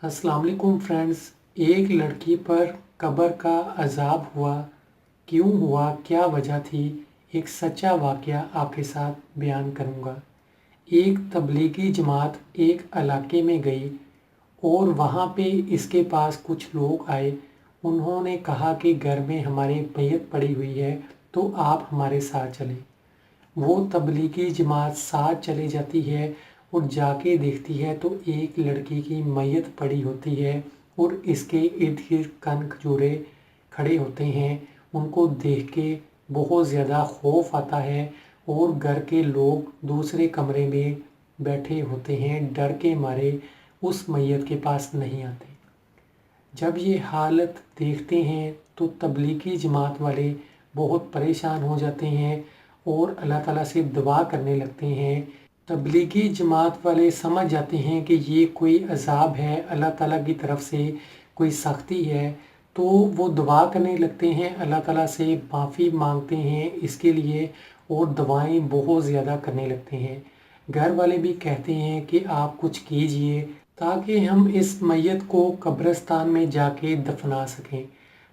अस्सलाम वालेकुम फ्रेंड्स। एक लड़की पर कब्र का अज़ाब हुआ, क्यों हुआ, क्या वजह थी, एक सच्चा वाक़या आपके साथ बयान करूँगा। एक तबलीगी जमात एक इलाके में गई और वहाँ पे इसके पास कुछ लोग आए। उन्होंने कहा कि घर में हमारी मैयत पड़ी हुई है, तो आप हमारे साथ चलें। वो तबलीगी जमात साथ चली जाती है और जाके देखती है तो एक लड़की की मैयत पड़ी होती है और इसके इर्द गिर्द कन खजूरे खड़े होते हैं। उनको देख के बहुत ज़्यादा खौफ आता है और घर के लोग दूसरे कमरे में बैठे होते हैं, डर के मारे उस मैयत के पास नहीं आते। जब ये हालत देखते हैं तो तबलीगी जमात वाले बहुत परेशान हो जाते हैं और अल्लाह ताला से दुआ करने लगते हैं। तबलीगी जमात वाले समझ जाते हैं कि ये कोई अज़ाब है, अल्लाह ताला की तरफ से कोई सख्ती है, तो वो दुआ करने लगते हैं, अल्लाह ताला से माफ़ी मांगते हैं इसके लिए और दुआएं बहुत ज़्यादा करने लगते हैं। घर वाले भी कहते हैं कि आप कुछ कीजिए ताकि हम इस मैयत को कब्रिस्तान में जाके दफना सकें।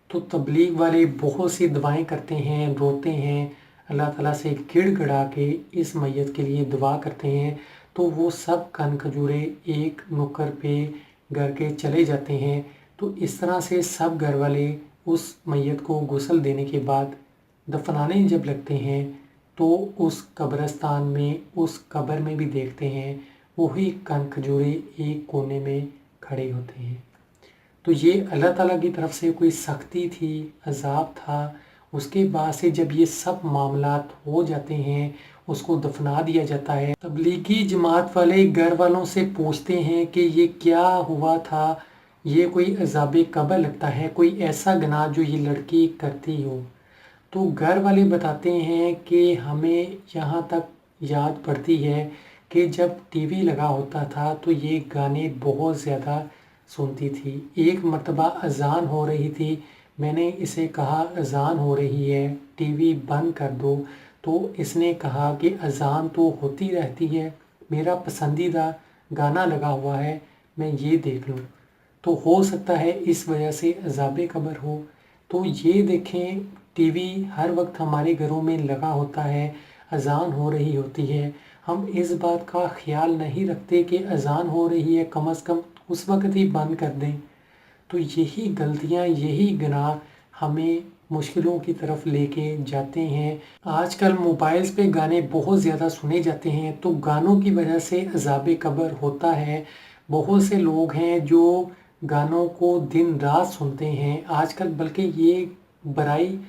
तो तबलीग वाले बहुत सी दुआएं करते हैं, रोते हैं, अल्लाह ताला से गिड़गिड़ा के इस मैयत के लिए दुआ करते हैं। तो वो सब कन खजूरे एक नुक्कड़ पे घर के चले जाते हैं। तो इस तरह से सब घर वाले उस मैयत को गुस्ल देने के बाद दफनाने जब लगते हैं तो उस कब्रिस्तान में, उस कब्र में भी देखते हैं वही कन खजूरे एक कोने में खड़े होते हैं। तो ये अल्लाह ताला की तरफ से कोई सख्ती थी, अज़ाब था। उसके बाद से जब ये सब मामलात हो जाते हैं, उसको दफना दिया जाता है। तबलीगी जमात वाले घर वालों से पूछते हैं कि ये क्या हुआ था, ये कोई अज़ाब कब्र लगता है, कोई ऐसा गुनाह जो ये लड़की करती हो। तो घर वाले बताते हैं कि हमें यहाँ तक याद पड़ती है कि जब टीवी लगा होता था तो ये गाने बहुत ज़्यादा सुनती थी। एक मर्तबा अज़ान हो रही थी, मैंने इसे कहा अज़ान हो रही है, टीवी बंद कर दो। तो इसने कहा कि अज़ान तो होती रहती है, मेरा पसंदीदा गाना लगा हुआ है, मैं ये देख लूँ। तो हो सकता है इस वजह से अज़ाब कब्र हो। तो ये देखें, टीवी हर वक्त हमारे घरों में लगा होता है, अज़ान हो रही होती है, हम इस बात का ख्याल नहीं रखते कि अज़ान हो रही है, कम से कम उस वक्त ही बंद कर दें। तो यही गलतियां, यही गुनाह हमें मुश्किलों की तरफ लेके जाते हैं। आजकल मोबाइल्स पे गाने बहुत ज़्यादा सुने जाते हैं, तो गानों की वजह से अज़ाब कब्र होता है। बहुत से लोग हैं जो गानों को दिन रात सुनते हैं आजकल, बल्कि ये बुराई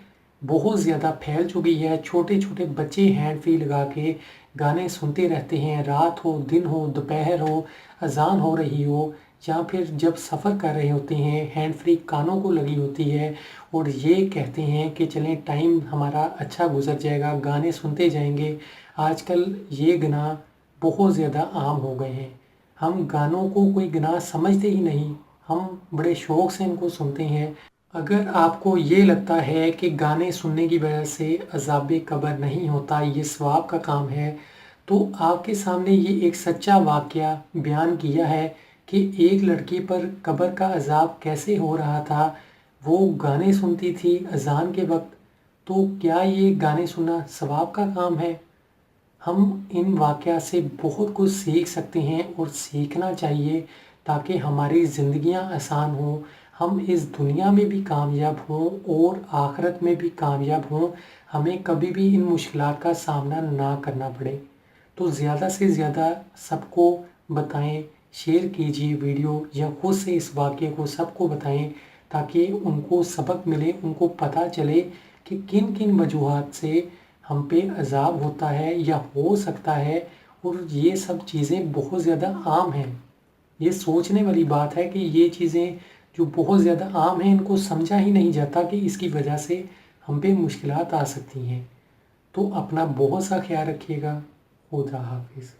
बहुत ज़्यादा फैल चुकी है। छोटे छोटे बच्चे हैंड फ्री लगा के गाने सुनते रहते हैं, रात हो, दिन हो, दोपहर हो, अज़ान हो रही हो, या फिर जब सफ़र कर रहे होते हैं, हैंड फ्री कानों को लगी होती है और ये कहते हैं कि चलें टाइम हमारा अच्छा गुजर जाएगा, गाने सुनते जाएंगे। आजकल ये गुनाह बहुत ज़्यादा आम हो गए हैं। हम गानों को कोई गुनाह समझते ही नहीं, हम बड़े शौक़ से इनको सुनते हैं। अगर आपको ये लगता है कि गाने सुनने की वजह से अज़ाब कब्र नहीं होता, ये सवाब का काम है, तो आपके सामने ये एक सच्चा वाक़या बयान किया है कि एक लड़की पर कब्र का अज़ाब कैसे हो रहा था। वो गाने सुनती थी अज़ान के वक्त, तो क्या ये गाने सुनना सवाब का काम है? हम इन वाक़या से बहुत कुछ सीख सकते हैं और सीखना चाहिए ताकि हमारी ज़िंदगियां आसान हों, हम इस दुनिया में भी कामयाब हों और आखिरत में भी कामयाब हों, हमें कभी भी इन मुश्किलात का सामना ना करना पड़े। तो ज़्यादा से ज़्यादा सबको बताएं, शेयर कीजिए वीडियो, या खुद से इस वाक़ये को सबको बताएं ताकि उनको सबक मिले, उनको पता चले कि किन किन वजूहात से हम पे अज़ाब होता है या हो सकता है। और ये सब चीज़ें बहुत ज़्यादा आम हैं। ये सोचने वाली बात है कि ये चीज़ें जो बहुत ज़्यादा आम हैं, इनको समझा ही नहीं जाता कि इसकी वजह से हम पे मुश्किलात आ सकती हैं। तो अपना बहुत सा ख्याल रखिएगा। खुदा हाफिज़।